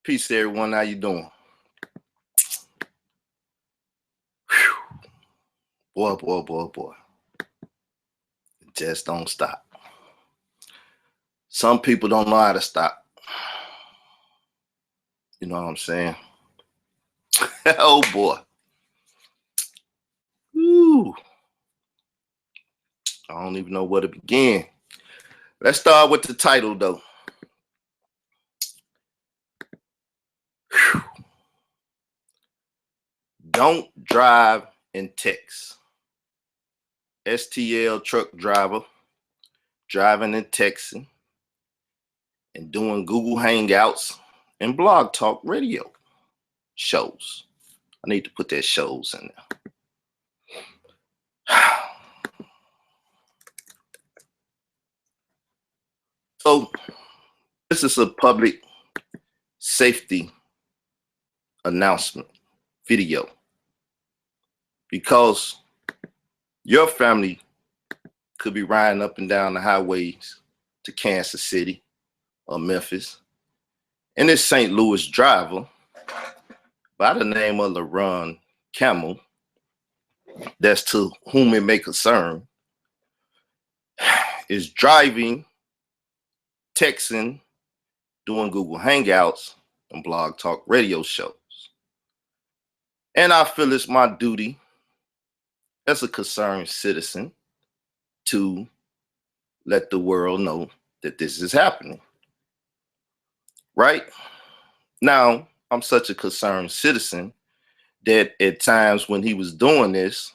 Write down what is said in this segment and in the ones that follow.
Peace, everyone. How you doing? Whew. Boy. It just don't stop. Some people don't know how to stop. You know what I'm saying? Oh, boy. Whew. I don't even know where to begin. Let's start with the title, though. Whew. Don't drive and text. STL truck driver driving and texting and doing Google Hangouts and Blog Talk Radio shows. I need to put that shows in there. So this is a public safety announcement video because your family could be riding up and down the highways to Kansas City or Memphis, and this St. Louis driver by the name of LaRon Camel, that's to whom it may concern, is driving, texting, doing Google Hangouts and Blog Talk Radio shows. And I feel it's my duty as a concerned citizen to let the world know that this is happening. Right? Now, I'm such a concerned citizen that at times when he was doing this,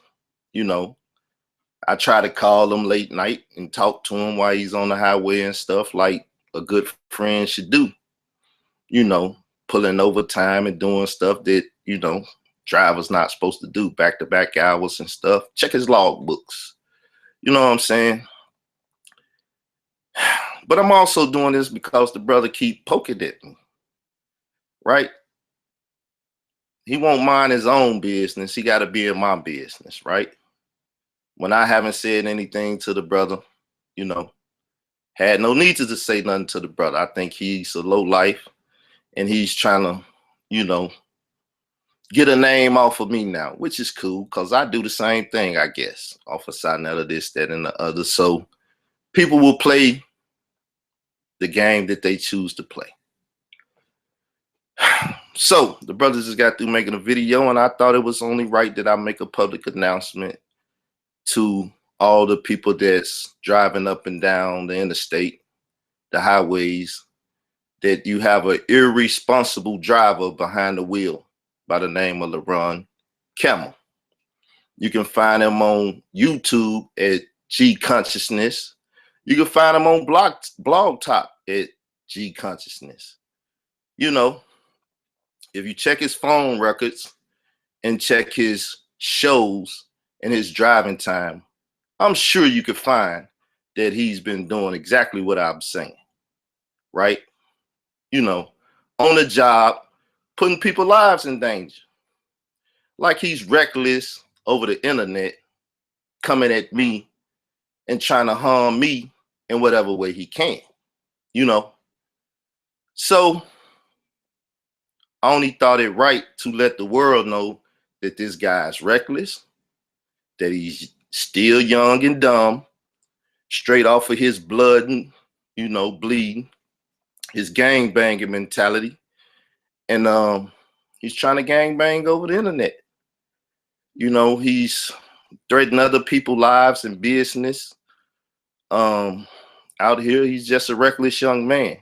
I try to call him late night and talk to him while he's on the highway and stuff like a good friend should do. Pulling overtime and doing stuff that, drivers not supposed to do, back-to-back hours and stuff. Check his log books. You know what I'm saying? But I'm also doing this because the brother keep poking at me, right? He won't mind his own business. He got to be in my business, right? When I haven't said anything to the brother, had no need to say nothing to the brother. I think he's a low life and he's trying to, get a name off of me now, which is cool because I do the same thing, I guess, off of Sinetta, this, that, and the other. So people will play the game that they choose to play. So the brothers just got through making a video, and I thought it was only right that I make a public announcement to all the people that's driving up and down the interstate, the highways, that you have an irresponsible driver behind the wheel by the name of LaRon Camel. You can find him on YouTube at G Consciousness. You can find him on Blog Talk at G Consciousness. If you check his phone records and check his shows and his driving time, I'm sure you could find that he's been doing exactly what I'm saying, right? On the job, putting people's lives in danger. Like he's reckless over the internet, coming at me and trying to harm me in whatever way he can, So I only thought it right to let the world know that this guy's reckless, that he's still young and dumb, straight off of his blood and, bleeding, his gang banging mentality. And he's trying to gang bang over the internet. He's threatening other people's lives and business. Out here, he's just a reckless young man.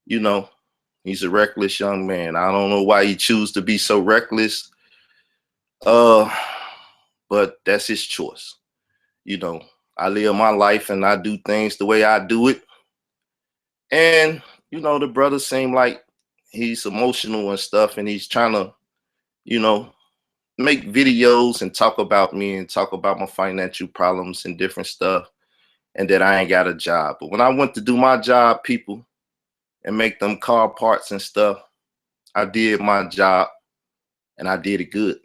He's a reckless young man. I don't know why he chooses to be so reckless. But that's his choice. I live my life and I do things the way I do it. And, the brother seemed like he's emotional and stuff, and he's trying to, make videos and talk about me and talk about my financial problems and different stuff, and that I ain't got a job. But when I went to do my job, people, and make them car parts and stuff, I did my job and I did it good.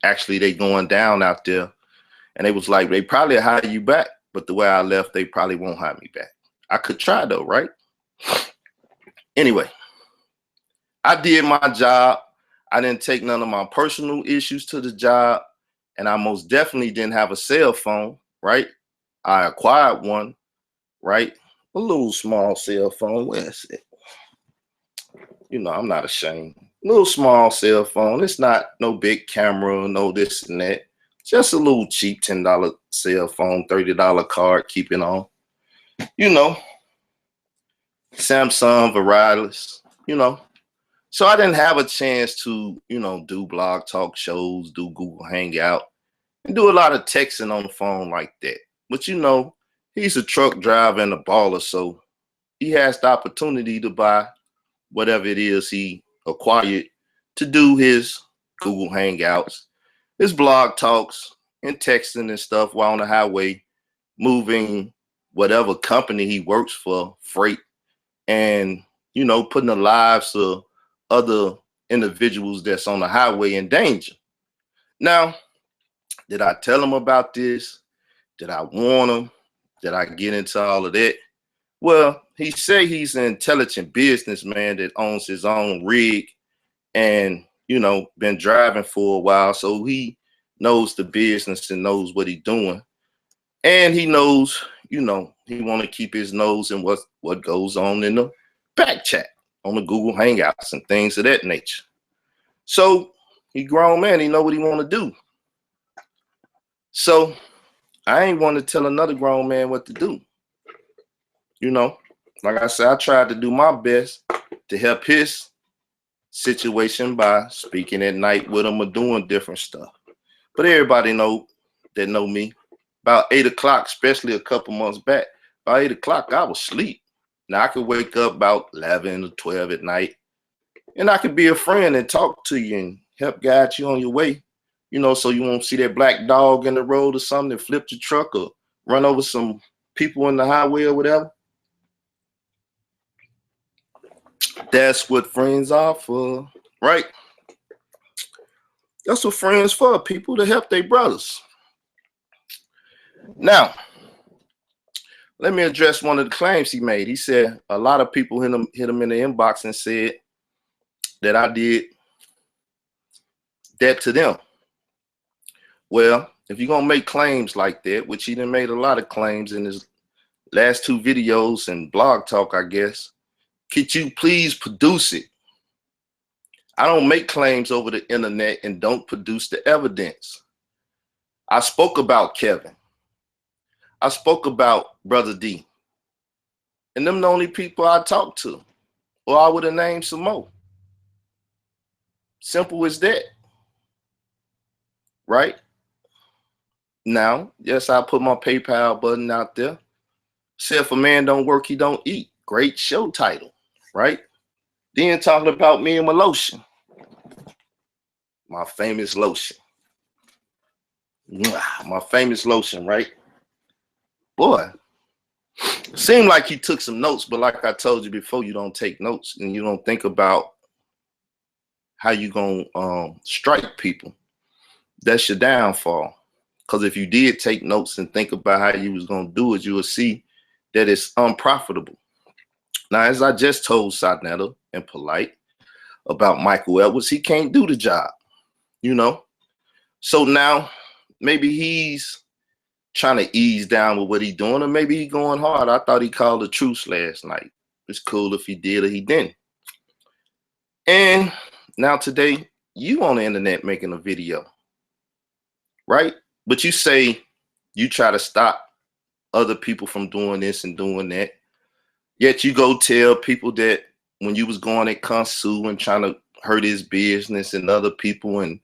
Actually they going down out there, and they was like, they probably hire you back, but the way I left, they probably won't hire me back. I could try though, right? Anyway, I did my job. I didn't take none of my personal issues to the job. And I most definitely didn't have a cell phone, right? I acquired one, right? A little small cell phone. Where is it? I'm not ashamed. Little small cell phone. It's not no big camera, no this and that. Just a little cheap $10 cell phone, $30 card, keep it on. Samsung, Verily, So I didn't have a chance to, do blog talk shows, do Google Hangout, and do a lot of texting on the phone like that. But he's a truck driver and a baller, so he has the opportunity to buy whatever it is he acquired to do his Google Hangouts, his blog talks, and texting and stuff while on the highway, moving whatever company he works for, freight, and putting the lives of other individuals that's on the highway in danger. Now, did I tell him about this? Did I warn him? Did I get into all of that? Well, he said he's an intelligent businessman that owns his own rig and, been driving for a while. So he knows the business and knows what he's doing. And he knows, he want to keep his nose in what goes on in the back chat on the Google Hangouts and things of that nature. So he grown man, he know what he want to do. So I ain't want to tell another grown man what to do. Like I said, I tried to do my best to help his situation by speaking at night with him or doing different stuff. But everybody know me. About 8 o'clock, especially a couple months back, about 8 o'clock, I was asleep. Now I could wake up about 11 or 12 at night, and I could be a friend and talk to you and help guide you on your way, so you won't see that black dog in the road or something that flipped your truck or run over some people in the highway or whatever. That's what friends are for, right? That's what friends for, people to help their brothers. Now, let me address one of the claims he made. He said a lot of people hit him in the inbox and said that I did that to them. Well, if you're going to make claims like that, which he done made a lot of claims in his last 2 videos and blog talk, I guess, could you please produce it? I don't make claims over the internet and don't produce the evidence. I spoke about Kevin. I spoke about Brother D. And them the only people I talked to. Or I would have named some more. Simple as that. Right? Now, yes, I put my PayPal button out there. Said if a man don't work, he don't eat. Great show title, right? Then talking about me and my lotion. My famous lotion. My famous lotion, right? Boy, seemed like he took some notes, but like I told you before, you don't take notes and you don't think about how you gonna strike people. That's your downfall. Because if you did take notes and think about how you was gonna do it, you will see that it's unprofitable. Now, as I just told Sadnetta and Polite about Michael Edwards, he can't do the job, So now maybe he's trying to ease down with what he's doing, or maybe he's going hard. I thought he called a truce last night. It's cool if he did or he didn't. And now today, you on the internet making a video, right? But you say you try to stop other people from doing this and doing that. Yet you go tell people that when you was going at Consu and trying to hurt his business and other people and,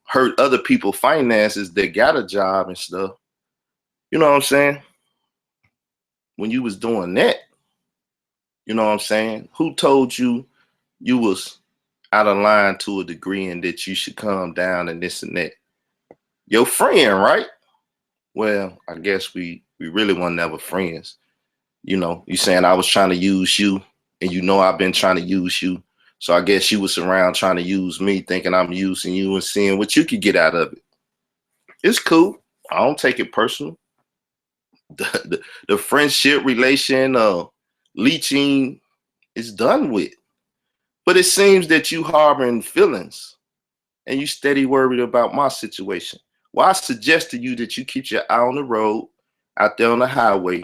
hurt other people's finances that got a job and stuff. You know what I'm saying? When you was doing that, you know what I'm saying? Who told you you was out of line to a degree and that you should calm down and this and that? Your friend, right? Well, I guess we really weren't never friends. You saying I was trying to use you and I've been trying to use you. So I guess you was around trying to use me, thinking I'm using you and seeing what you could get out of it. It's cool. I don't take it personal. The friendship relation leeching is done with. But it seems that you harboring feelings and you steady worried about my situation. Well, I suggest to you that you keep your eye on the road, out there on the highway,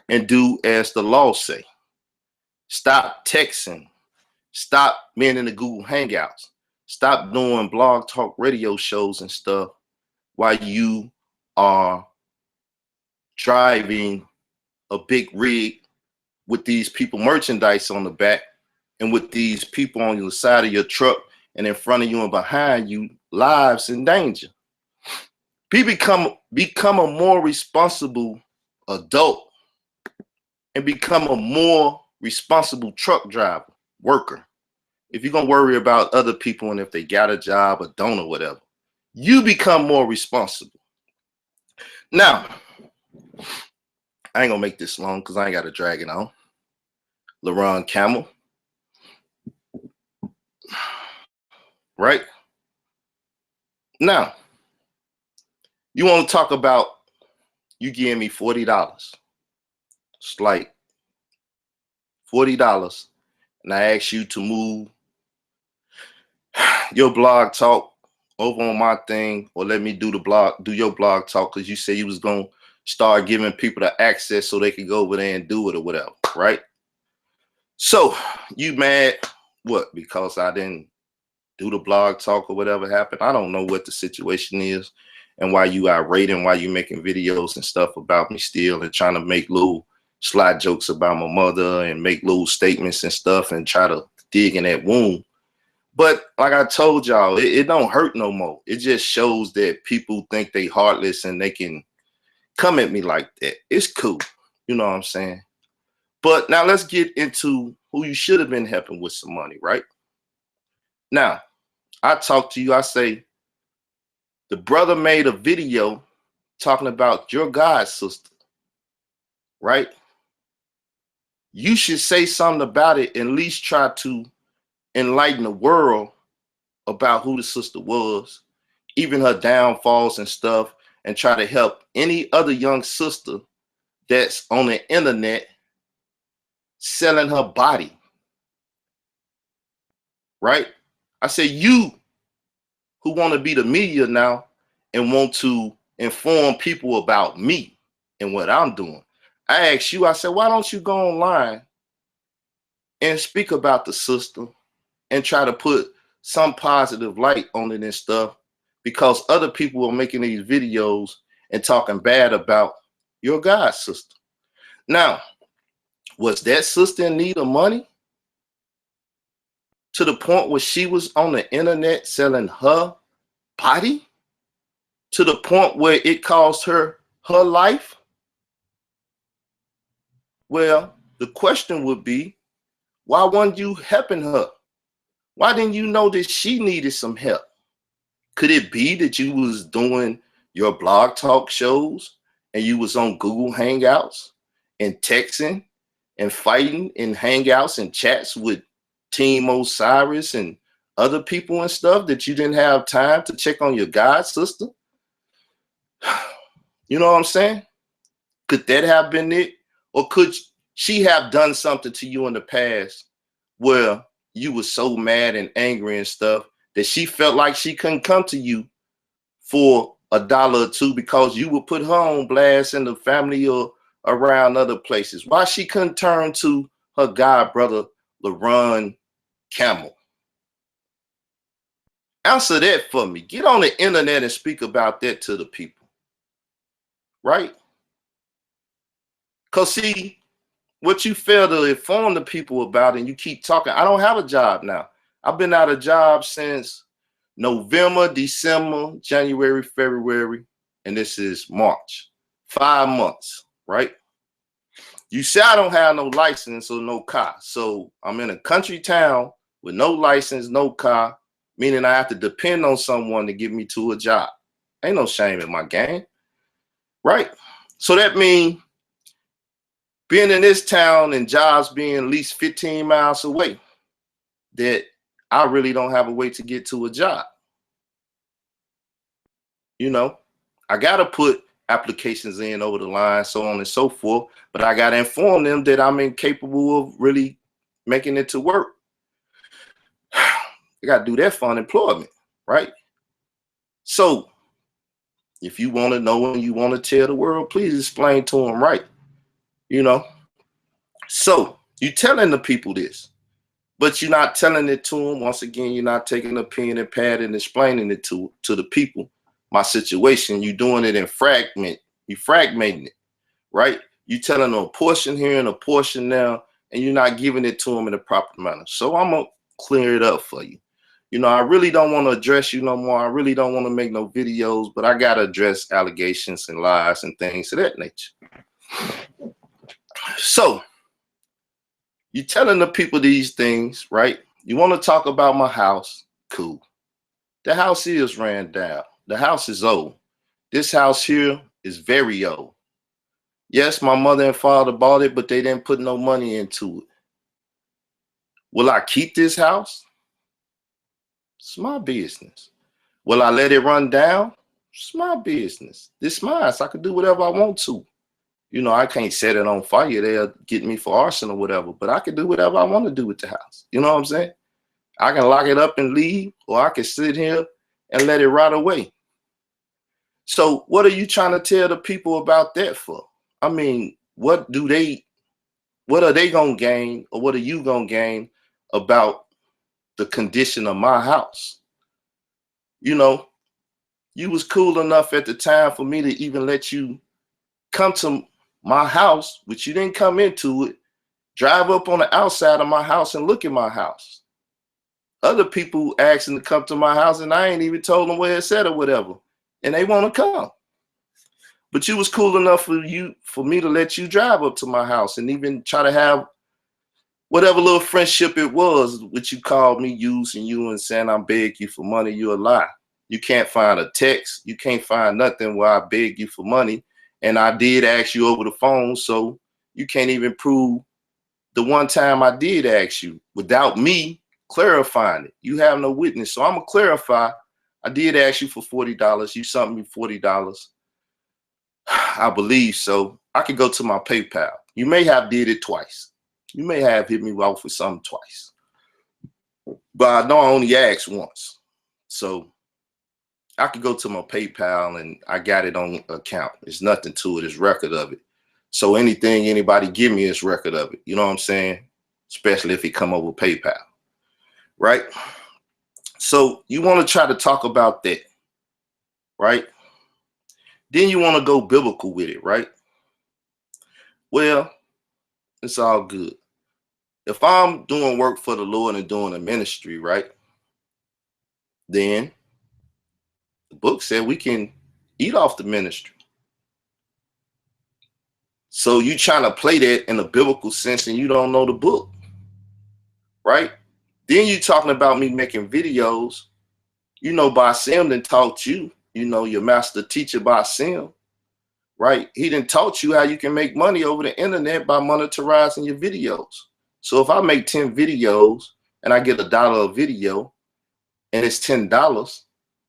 and do as the law say. Stop texting. Stop being in the Google Hangouts. Stop doing blog talk radio shows and stuff while you are driving a big rig with these people merchandise on the back and with these people on the side of your truck and in front of you and behind you, lives in danger. Become a more responsible adult and become a more responsible truck driver, worker. If you're gonna worry about other people and if they got a job or don't or whatever, you become more responsible. Now, I ain't gonna make this long because I ain't gotta drag it on. LaRon Camel, right? Now, you want to talk about you giving me $40. It's like $40, and I ask you to move your blog talk over on my thing, or let me do your blog talk, because you said you was gonna start giving people the access so they could go over there and do it or whatever, right? So you mad what? Because I didn't do the blog talk or whatever happened? I don't know what the situation is and why you irate and why you making videos and stuff about me still and trying to make little sly jokes about my mother and make little statements and stuff and try to dig in that wound. But like I told y'all, it don't hurt no more. It just shows that people think they heartless and they can come at me like that. It's cool. You know what I'm saying? But now let's get into who you should have been helping with some money, right? Now, I talk to you, I say, the brother made a video talking about your god sister, right? You should say something about it, and at least try to enlighten the world about who the sister was, even her downfalls and stuff, and try to help any other young sister that's on the internet selling her body, right? I say, you who want to be the media now and want to inform people about me and what I'm doing. I asked you, I said, why don't you go online and speak about the sister and try to put some positive light on it and stuff, because other people are making these videos and talking bad about your god sister. Now, was that sister in need of money to the point where she was on the internet selling her body to the point where it cost her her life? Well, the question would be, why weren't you helping her? Why didn't you know that she needed some help? Could it be that you was doing your blog talk shows and you was on Google Hangouts and texting and fighting in Hangouts and chats with Team Osiris and other people and stuff, that you didn't have time to check on your god sister? You know what I'm saying? Could that have been it? Or could she have done something to you in the past where you were so mad and angry and stuff that she felt like she couldn't come to you for $1 or $2 because you would put her on blast in the family or around other places? Why she couldn't turn to her god brother, LaRon Camel? Answer that for me. Get on the internet and speak about that to the people, right? Because see, what you fail to inform the people about and you keep talking, I don't have a job now. I've been out of job since November, December, January, February, and this is March. 5 months, right? You say I don't have no license or no car. So I'm in a country town with no license, no car, meaning I have to depend on someone to get me to a job. Ain't no shame in my game, right? So that means being in this town and jobs being at least 15 miles away, that I really don't have a way to get to a job. You know, I got to put applications in over the line, so on and so forth, but I got to inform them that I'm incapable of really making it to work. They got to do that for unemployment, right? So if you want to know and you want to tell the world, please explain to them right, you know. So you're telling the people this, but you're not telling it to them. Once again, you're not taking a pen and pad and explaining it to the people. My situation, you're doing it in you're fragmenting it, right? You're telling them a portion here and a portion now, and you're not giving it to them in the proper manner. So I'm going to clear it up for you. You know, I really don't want to address you no more. I really don't want to make no videos, but I got to address allegations and lies and things of that nature. So you're telling the people these things, right? You want to talk about my house? Cool. The house is ran down. The house is old. This house here is very old. Yes, my mother and father bought it, but they didn't put no money into it. Will I keep this house? It's my business. Will I let it run down? It's my business. This mine. So I can do whatever I want to. You know, I can't set it on fire. They'll get me for arson or whatever, but I can do whatever I want to do with the house. You know what I'm saying? I can lock it up and leave, or I can sit here and let it rot away. So what are you trying to tell the people about that for? I mean, what are they going to gain, or what are you going to gain about the condition of my house? You know, you was cool enough at the time for me to even let you come to my house, which you didn't come into it, drive up on the outside of my house and look at my house. Other people asking to come to my house, and I ain't even told them where it's at or whatever, and they want to come. But you was cool enough for me to let you drive up to my house and even try to have whatever little friendship it was, which you called me using you and saying I beg you for money. You a lie. You can't find a text. You can't find nothing where I beg you for money. And I did ask you over the phone, so you can't even prove the one time I did ask you without me clarifying it. You have no witness. So I'm going to clarify. I did ask you for $40. You sent me $40. I believe so. I could go to my PayPal. You may have did it twice. You may have hit me off with something twice. But I know I only asked once. So I could go to my PayPal and I got it on account. There's nothing to it. It's record of it. So anything anybody give me is record of it. You know what I'm saying? Especially if it come over PayPal. Right? So you want to try to talk about that. Right? Then you want to go biblical with it, right? Well, it's all good. If I'm doing work for the Lord and doing a ministry, right? Then the book said we can eat off the ministry. So you trying to play that in a biblical sense and you don't know the book, right? Then you talking about me making videos. You know, Basim done taught you, you know, your master teacher Basim, right? He done taught you how you can make money over the internet by monetizing your videos. So if I make 10 videos and I get $1 a video and it's $10,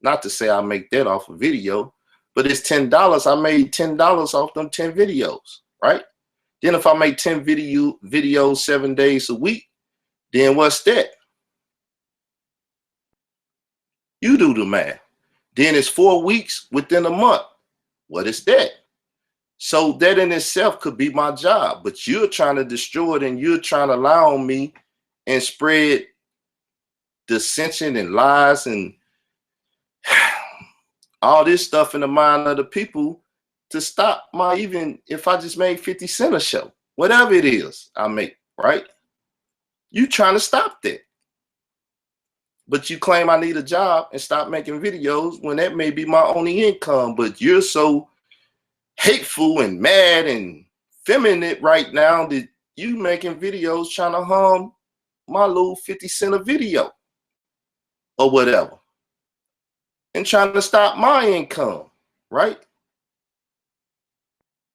not to say I make that off a video, but it's $10. I made $10 off them 10 videos, right? Then if I make 10 videos 7 days a week, then what's that? You do the math. Then it's 4 weeks within a month. What is that? So that in itself could be my job, but you're trying to destroy it and you're trying to lie on me and spread dissension and lies and all this stuff in the mind of the people to stop my, even if I just made 50 cents a show, whatever it is I make, right? You trying to stop that. But you claim I need a job and stop making videos when that may be my only income, but you're so hateful and mad and feminine right now that you making videos trying to harm my little 50 cent a video or whatever and trying to stop my income, right?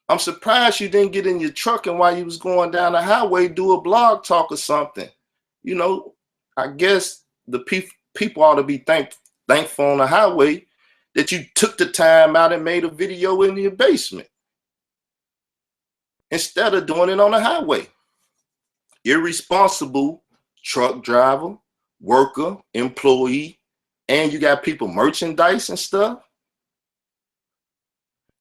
I'm surprised you didn't get in your truck and while you was going down the highway do a blog talk or something. You know, I guess the people ought to be thankful on the highway that you took the time out and made a video in your basement instead of doing it on the highway. Irresponsible truck driver, worker, employee, and you got people merchandise and stuff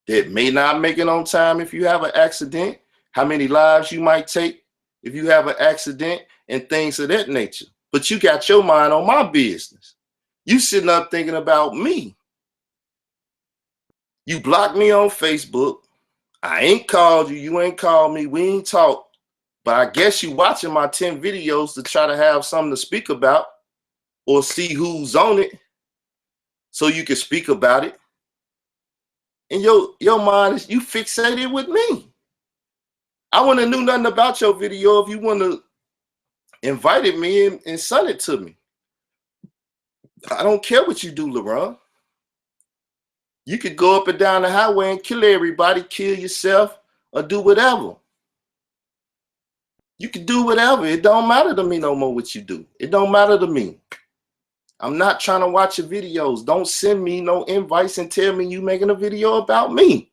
that may not make it on time if you have an accident, how many lives you might take if you have an accident, and things of that nature. But you got your mind on my business. You sitting up thinking about me. You blocked me on Facebook. I ain't called you. You ain't called me. We ain't talked. But I guess you watching my 10 videos to try to have something to speak about or see who's on it so you can speak about it. And your mind is, you fixated with me. I wouldn't have knew nothing about your video if you wouldn't have invited me and sent it to me. I don't care what you do, LeBron. You could go up and down the highway and kill everybody, kill yourself, or do whatever. You can do whatever. It don't matter to me no more what you do. It don't matter to me. I'm not trying to watch your videos. Don't send me no invites and tell me you making a video about me.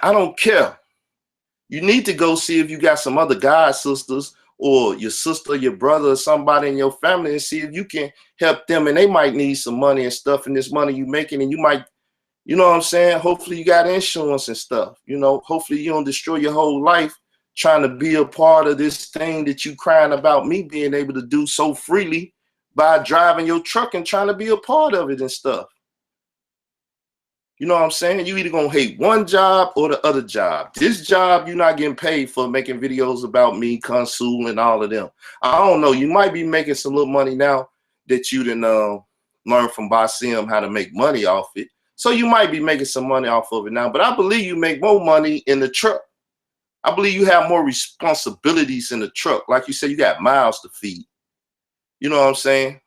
I don't care. You need to go see if you got some other god sisters or your sister, your brother, or somebody in your family and see if you can help them, and they might need some money and stuff, and this money you making, and you might, you know what I'm saying? Hopefully you got insurance and stuff. You know, hopefully you don't destroy your whole life trying to be a part of this thing that you crying about me being able to do so freely by driving your truck and trying to be a part of it and stuff. You know what I'm saying? You either gonna hate one job or the other job. This job, you're not getting paid for making videos about me, Consul, and all of them. I don't know. You might be making some little money now that you didn't learn from Basim how to make money off it. So you might be making some money off of it now. But I believe you make more money in the truck. I believe you have more responsibilities in the truck. Like you said, you got miles to feed. You know what I'm saying?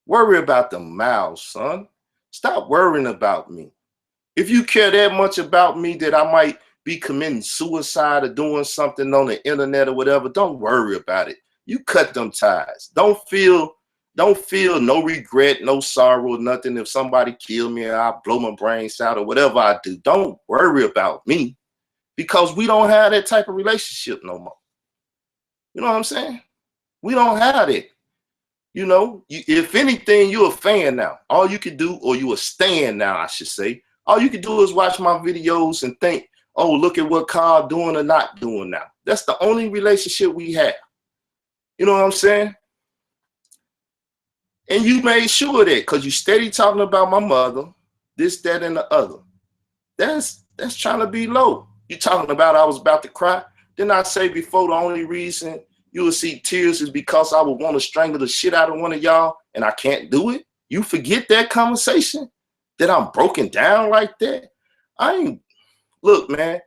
Worry about the miles, son. Stop worrying about me. If you care that much about me that I might be committing suicide or doing something on the internet or whatever, don't worry about it. You cut them ties. Don't feel no regret, no sorrow, nothing. If somebody kill me or I blow my brains out or whatever I do, don't worry about me, because we don't have that type of relationship no more. You know what I'm saying? We don't have it. You know, if anything, you're a fan now. All you can do, or you a stan now, I should say, all you can do is watch my videos and think, oh, look at what Carl doing or not doing now. That's the only relationship we have. You know what I'm saying? And you made sure of that because you steady talking about my mother, this, that, and the other. That's trying to be low. You talking about I was about to cry. Didn't I say before the only reason you will see tears is because I would want to strangle the shit out of one of y'all and I can't do it? You forget that conversation? That I'm broken down like that? Look, man,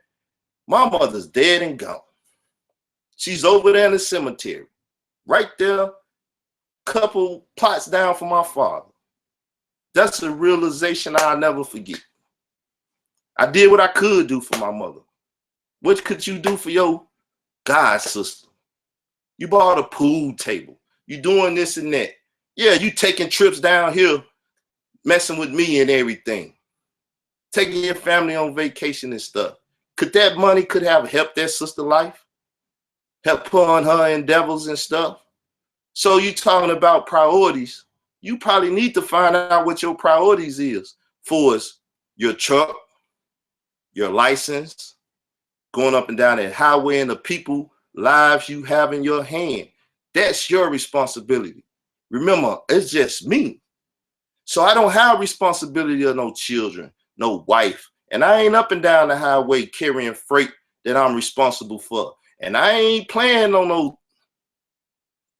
my mother's dead and gone. She's over there in the cemetery. Right there, couple plots down from my father. That's a realization I'll never forget. I did what I could do for my mother. What could you do for your god sister? You bought a pool table. You doing this and that. Yeah, you taking trips down here, messing with me and everything. Taking your family on vacation and stuff. Could that money could have helped that sister life? Help her on her endeavors and stuff? So you talking about priorities. You probably need to find out what your priorities is for us. Your truck, your license, going up and down that highway, and the people lives you have in your hand. That's your responsibility. Remember, it's just me. So I don't have responsibility of no children, no wife. And I ain't up and down the highway carrying freight that I'm responsible for. And I ain't playing on no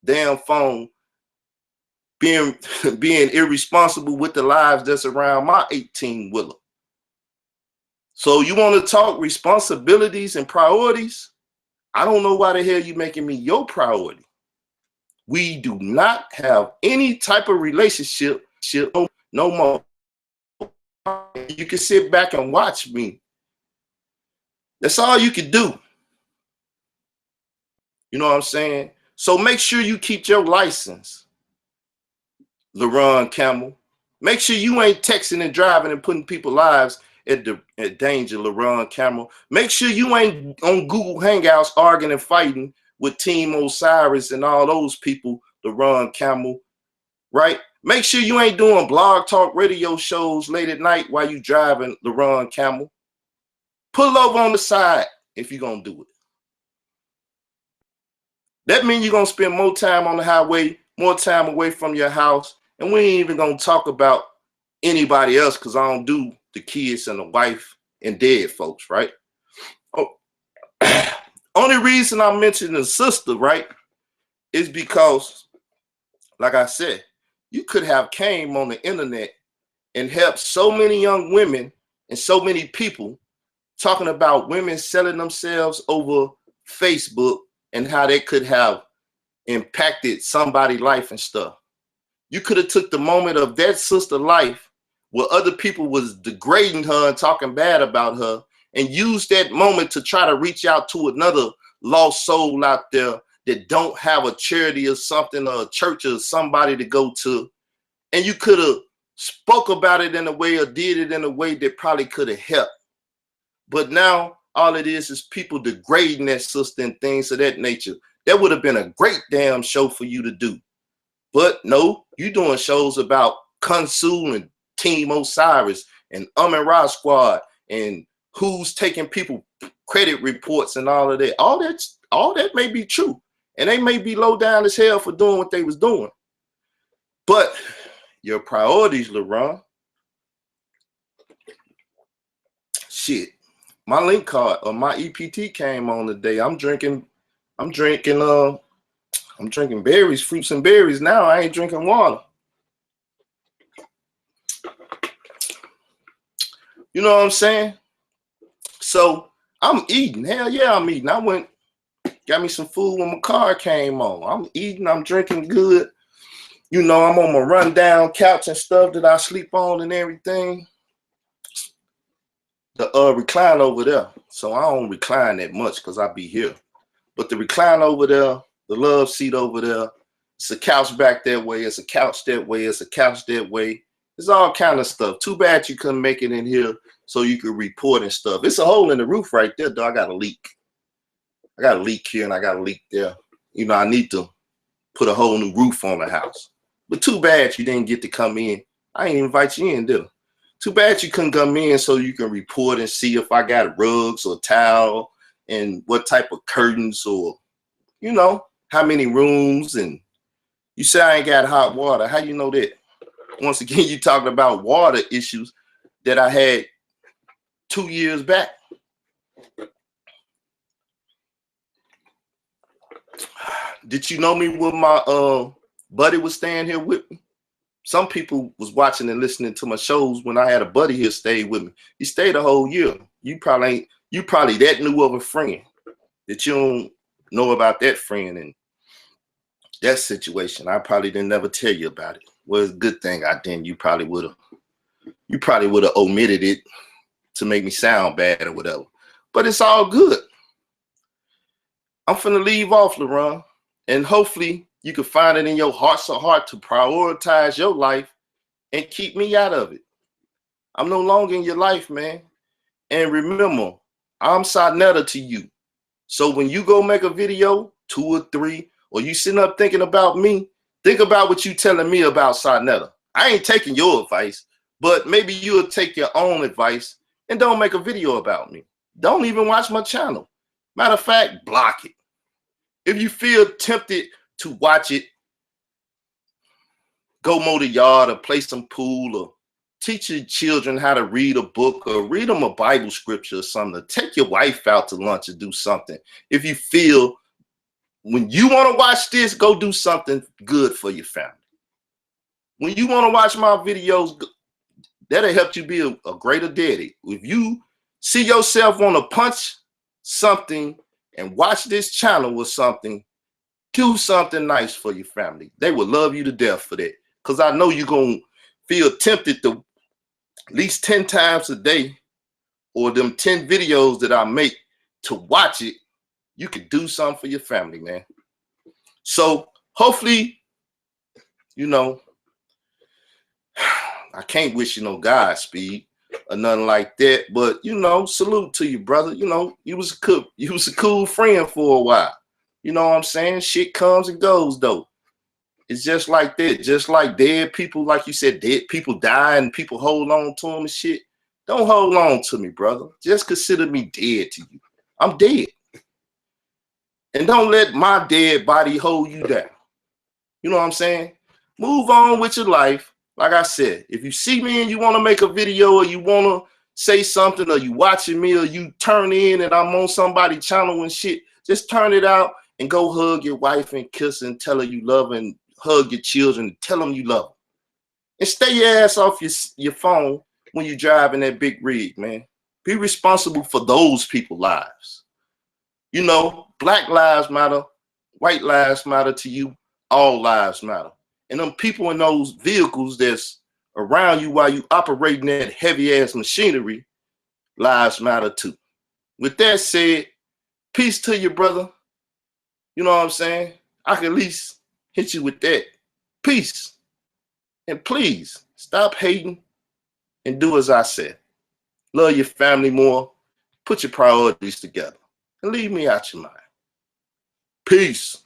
damn phone being irresponsible with the lives that's around my 18-wheeler. So you want to talk responsibilities and priorities? I don't know why the hell you making me your priority. We do not have any type of relationship no more. You can sit back and watch me. That's all you can do. You know what I'm saying? So make sure you keep your license, LaRon Campbell. Make sure you ain't texting and driving and putting people's lives at danger, LaRon Campbell. Make sure you ain't on Google Hangouts arguing and fighting with Team Osiris and all those people, LaRon Campbell, right? Make sure you ain't doing blog talk radio shows late at night while you driving, LaRon Campbell. Pull over on the side if you're going to do it. That means you're going to spend more time on the highway, more time away from your house, and we ain't even going to talk about anybody else because I don't do the kids and the wife and dead folks, right? Oh, only reason I mentioned the sister, right, is because, like I said, you could have came on the internet and helped so many young women and so many people talking about women selling themselves over Facebook and how they could have impacted somebody's life and stuff. You could have took the moment of that sister life where other people was degrading her and talking bad about her and used that moment to try to reach out to another lost soul out there that don't have a charity or something or a church or somebody to go to. And you could have spoke about it in a way or did it in a way that probably could have helped. But now all it is people degrading that sister and things of that nature. That would have been a great damn show for you to do. But no, you doing shows about Kunsu and Team Osiris and Ra Squad and who's taking people credit reports and all of that. All that may be true. And they may be low down as hell for doing what they was doing. But your priorities, LaRon. Shit. My link card or my EPT came on today. I'm drinking berries, fruits and berries now. I ain't drinking water. You know what I'm saying? So I'm eating. Hell yeah, I'm eating. I went, got me some food when my car came on. I'm eating, I'm drinking good. You know, I'm on my rundown couch and stuff that I sleep on and everything. The recline over there. So I don't recline that much because I be here. But the recline over there, the love seat over there, it's a couch back that way, it's a couch that way, it's a couch that way. It's all kind of stuff. Too bad you couldn't make it in here so you could report and stuff. It's a hole in the roof right there, though. I got a leak. I got a leak here and I got a leak there. You know, I need to put a whole new roof on the house. But too bad you didn't get to come in. I ain't invite you in, did I? Too bad you couldn't come in so you can report and see if I got rugs or towel and what type of curtains or, you know, how many rooms. And you say I ain't got hot water. How you know that? Once again, you talking about water issues that I had 2 years back. Did you know me when my buddy was staying here with me? Some people was watching and listening to my shows when I had a buddy here stay with me. He stayed a whole year. You probably that new of a friend that you don't know about that friend and that situation. I probably didn't never tell you about it. Well, it's a good thing I didn't. You probably would have omitted it to make me sound bad or whatever. But it's all good. I'm finna leave off, LaRon, and hopefully you can find it in your hearts of heart to prioritize your life and keep me out of it. I'm no longer in your life, man. And remember, I'm Sarnetta to you. So when you go make a video, 2 or 3, or you sitting up thinking about me, think about what you telling me about Sarnetta. I ain't taking your advice, but maybe you'll take your own advice and don't make a video about me. Don't even watch my channel. Matter of fact, block it. If you feel tempted to watch it, go mow the yard or play some pool or teach your children how to read a book or read them a Bible scripture or something. Or take your wife out to lunch or do something. If you feel when you want to watch this, go do something good for your family. When you want to watch my videos, that'll help you be a greater daddy. If you see yourself want to punch something and watch this channel or something, do something nice for your family. They will love you to death for that. Because I know you're going to feel tempted to at least 10 times a day or them 10 videos that I make to watch it. You can do something for your family, man. So hopefully, you know, I can't wish you no Godspeed or nothing like that. But, you know, salute to you, brother. You know, you was a cool friend for a while. You know what I'm saying? Shit comes and goes, though. It's just like that. Just like dead people, like you said, dead people die and people hold on to them and shit. Don't hold on to me, brother. Just consider me dead to you. I'm dead. And don't let my dead body hold you down. You know what I'm saying? Move on with your life. Like I said, if you see me and you want to make a video or you want to say something or you watching me or you turn in and I'm on somebody's channel and shit, just turn it out and go hug your wife and kiss and tell her you love her and hug your children and tell them you love them. And stay your ass off your phone when you're driving that big rig, man. Be responsible for those people's lives. You know, Black lives matter, white lives matter to you, all lives matter. And them people in those vehicles that's around you while you operating that heavy ass machinery, lives matter too. With that said, peace to you, brother. You know what I'm saying? I can at least hit you with that. Peace. And please stop hating and do as I said. Love your family more. Put your priorities together. And leave me out your mind. Peace.